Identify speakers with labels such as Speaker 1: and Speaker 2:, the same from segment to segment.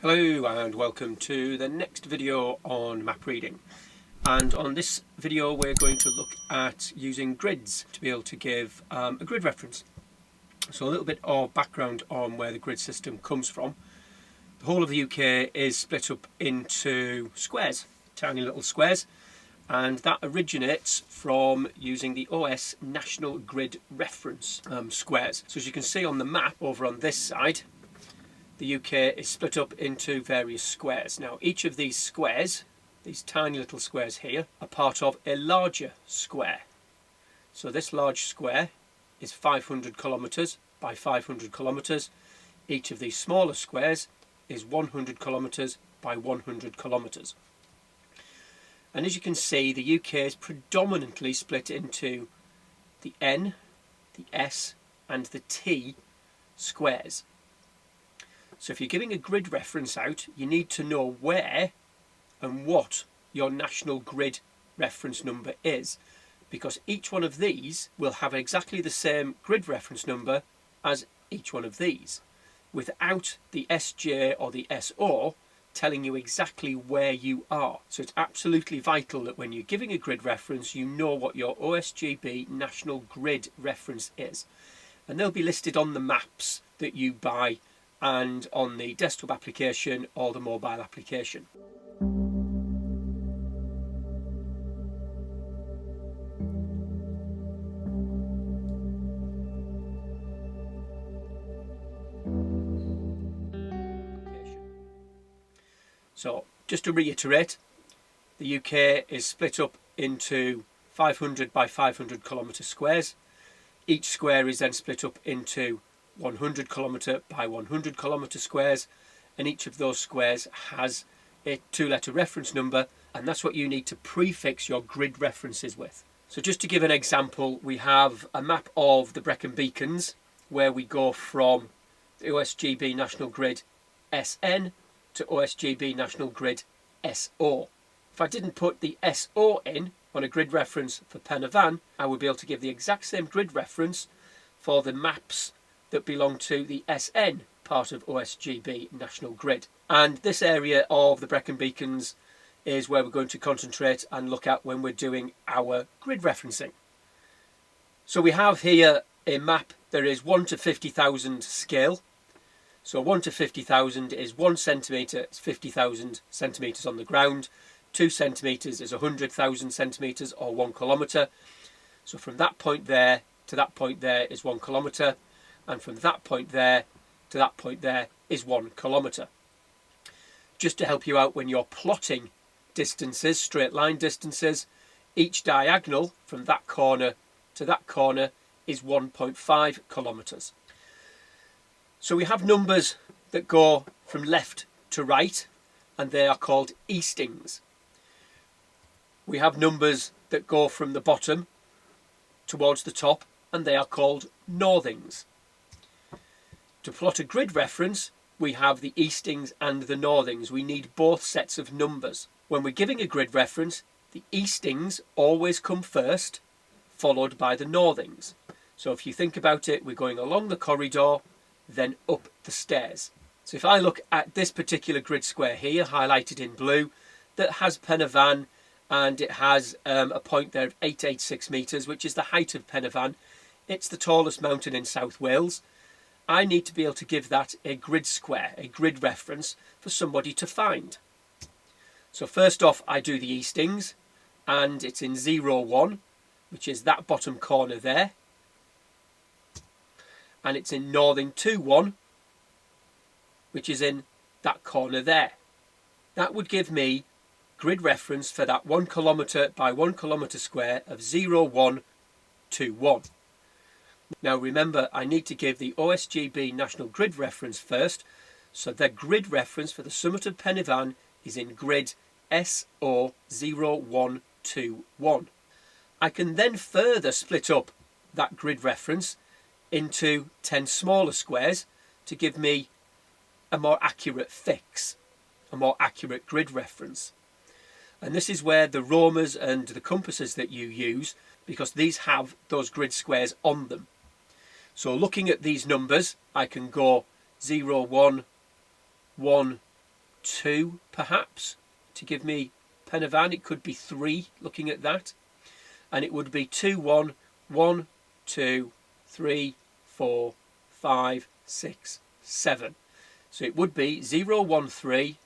Speaker 1: Hello and welcome to the next video on map reading, and on this video we're going to look at using grids to be able to give a grid reference. So a little bit of background on where the grid system comes from. The whole of the UK is split up into squares, tiny little squares, and that originates from using the OS National Grid Reference squares. So as you can see on the map over on this side, the UK is split up into various squares. Now each of these squares, these tiny little squares here, are part of a larger square. So this large square is 500 kilometres by 500 kilometres. Each of these smaller squares is 100 kilometres by 100 kilometres. And as you can see, the UK is predominantly split into the N, the S and the T squares. So if you're giving a grid reference out, you need to know where and what your national grid reference number is, because each one of these will have exactly the same grid reference number as each one of these, without the SJ or the SO telling you exactly where you are. So it's absolutely vital that when you're giving a grid reference, you know what your OSGB national grid reference is. And they'll be listed on the maps that you buy and on the desktop application or the mobile application. So just to reiterate, the UK is split up into 500 by 500 kilometre squares. Each square is then split up into 100 kilometre by 100 kilometre squares, and each of those squares has a two-letter reference number, and that's what you need to prefix your grid references with. So just to give an example, we have a map of the Brecon Beacons where we go from the OSGB National Grid SN to OSGB National Grid SO. If I didn't put the SO in on a grid reference for Pen y Fan, I would be able to give the exact same grid reference for the maps that belong to the SN part of OSGB National Grid. And this area of the Brecon Beacons is where we're going to concentrate and look at when we're doing our grid referencing. So we have here a map that is 1 to 50,000 scale. So 1 to 50,000 is 1 centimetre, it's 50,000 centimetres on the ground. 2 centimetres is 100,000 centimetres or 1 kilometre. So from that point there to that point there is 1 kilometre. And from that point there to that point there is 1 kilometre. Just to help you out when you're plotting distances, straight line distances, each diagonal from that corner to that corner is 1.5 kilometres. So we have numbers that go from left to right, and they are called Eastings. We have numbers that go from the bottom towards the top, and they are called Northings. To plot a grid reference, we have the Eastings and the Northings. We need both sets of numbers. When we're giving a grid reference, the Eastings always come first, followed by the Northings. So if you think about it, we're going along the corridor, then up the stairs. So if I look at this particular grid square here, highlighted in blue, that has Pen y Fan, and it has a point there of 886 metres, which is the height of Pen y Fan. It's the tallest mountain in South Wales. I need to be able to give that a grid square, a grid reference for somebody to find. So first off, I do the Eastings, and it's in 01, which is that bottom corner there. And it's in Northing 21, which is in that corner there. That would give me grid reference for that 1 kilometre by 1 kilometre square of 0121. Now remember, I need to give the OSGB National Grid reference first, so the grid reference for the summit of Pen y Fan is in grid SO0121. I can then further split up that grid reference into 10 smaller squares to give me a more accurate fix, a more accurate grid reference. And this is where the roamers and the compasses that you use, because these have those grid squares on them. So looking at these numbers, I can go 0, 1, 1, 2 perhaps to give me Pen y Fan. It could be 3 looking at that, and it would be 2 1 1 2 3 4 5 6 7. So it would be 0 1 3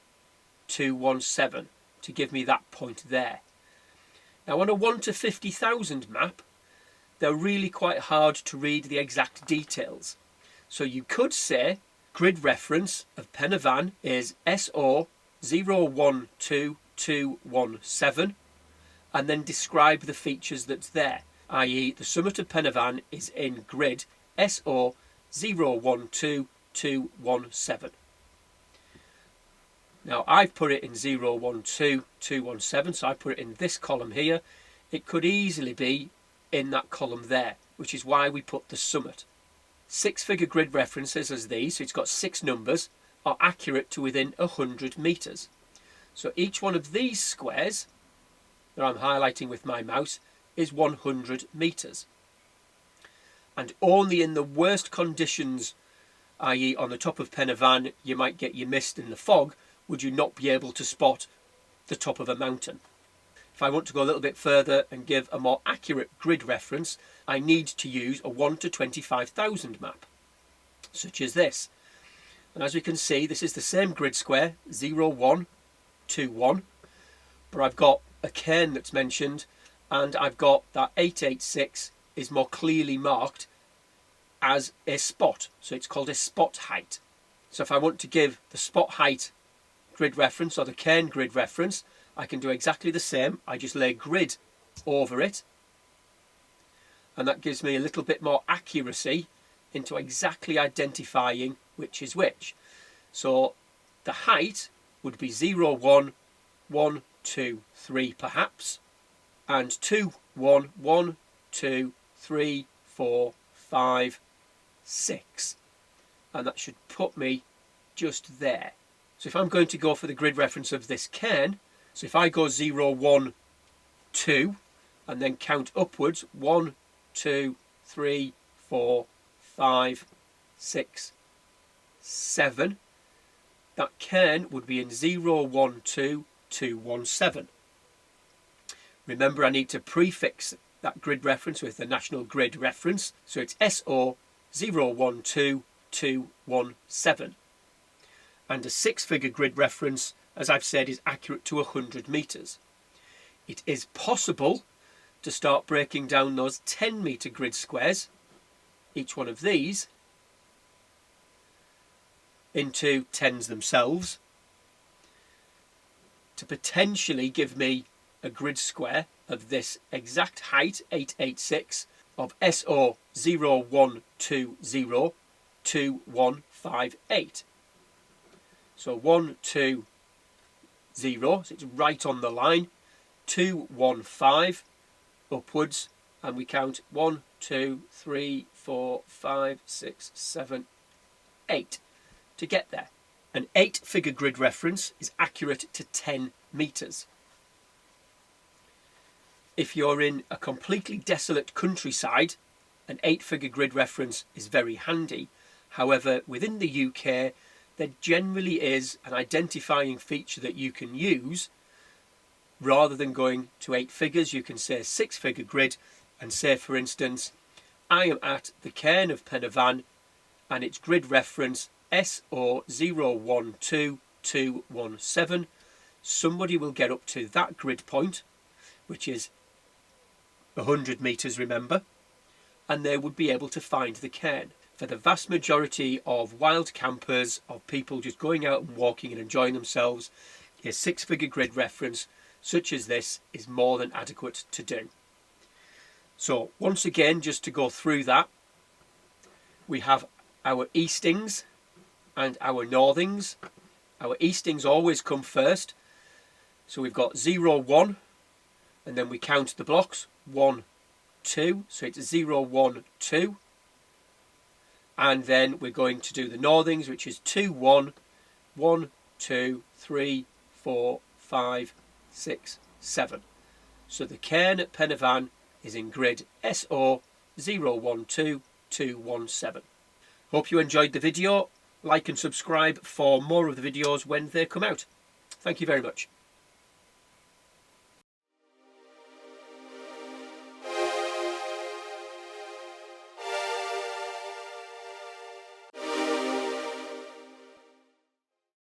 Speaker 1: 2 1 7 to give me that point there. Now on a 1 to 50,000 map, they're really quite hard to read the exact details. So you could say grid reference of Pen y Fan is SO 012217, and then describe the features that's there, i.e. the summit of Pen y Fan is in grid SO 012217. Now I've put it in 012217, so I put it in this column here. It could easily be in that column there, which is why we put the summit. 6-figure grid references as these, so it's got 6 numbers, are accurate to within 100 metres. So each one of these squares that I'm highlighting with my mouse is 100 metres. And only in the worst conditions, i.e. on the top of Pen y Fan, you might get your mist and the fog, would you not be able to spot the top of a mountain. If I want to go a little bit further and give a more accurate grid reference, I need to use a 1 to 25,000 map, such as this. And as we can see, this is the same grid square, 0 1 2 1, but I've got a cairn that's mentioned, and I've got that 886 is more clearly marked as a spot, so it's called a spot height. So if I want to give the spot height grid reference or the cairn grid reference, I can do exactly the same. I just lay grid over it, and that gives me a little bit more accuracy into exactly identifying which is which. So the height would be 0 1 1 2 3 perhaps, and 2 1 1 2 3 4 5 6, and that should put me just there. So if I'm going to go for the grid reference of this cairn, so if I go 0 1 2 and then count upwards 1 2 3 4 5 6 7, that cairn would be in 0 1 2 2 1 7. Remember, I need to prefix that grid reference with the national grid reference, so it's SO 012217. And a 6-figure grid reference, as I've said, is accurate to 100 metres. It is possible to start breaking down those 10-metre grid squares, each one of these, into 10s themselves, to potentially give me a grid square of this exact height, 886, of SO 01202158. So 1 2 0, so it's right on the line. 2 1 5 upwards, and we count 1 2 3 4 5 6 7 8 to get there. An 8-figure grid reference is accurate to 10 metres. If you're in a completely desolate countryside, an 8-figure grid reference is very handy. However, within the UK, there generally is an identifying feature that you can use. Rather than going to 8 figures, you can say 6-figure grid and say, for instance, I am at the cairn of Pen y Fan and its grid reference SO 012217. Somebody will get up to that grid point, which is 100 metres, remember, and they would be able to find the cairn. For the vast majority of wild campers, of people just going out and walking and enjoying themselves, a 6-figure grid reference such as this is more than adequate to do. So once again, just to go through that, we have our Eastings and our Northings. Our Eastings always come first. So we've got 0 1, and then we count the blocks 1 2, so it's 0 1 2. And then we're going to do the Northings, which is 2 1 1 2 3 4 5 6 7. So the cairn at Pen y Fan is in grid SO 012217. Hope you enjoyed the video. Like and subscribe for more of the videos when they come out. Thank you very much.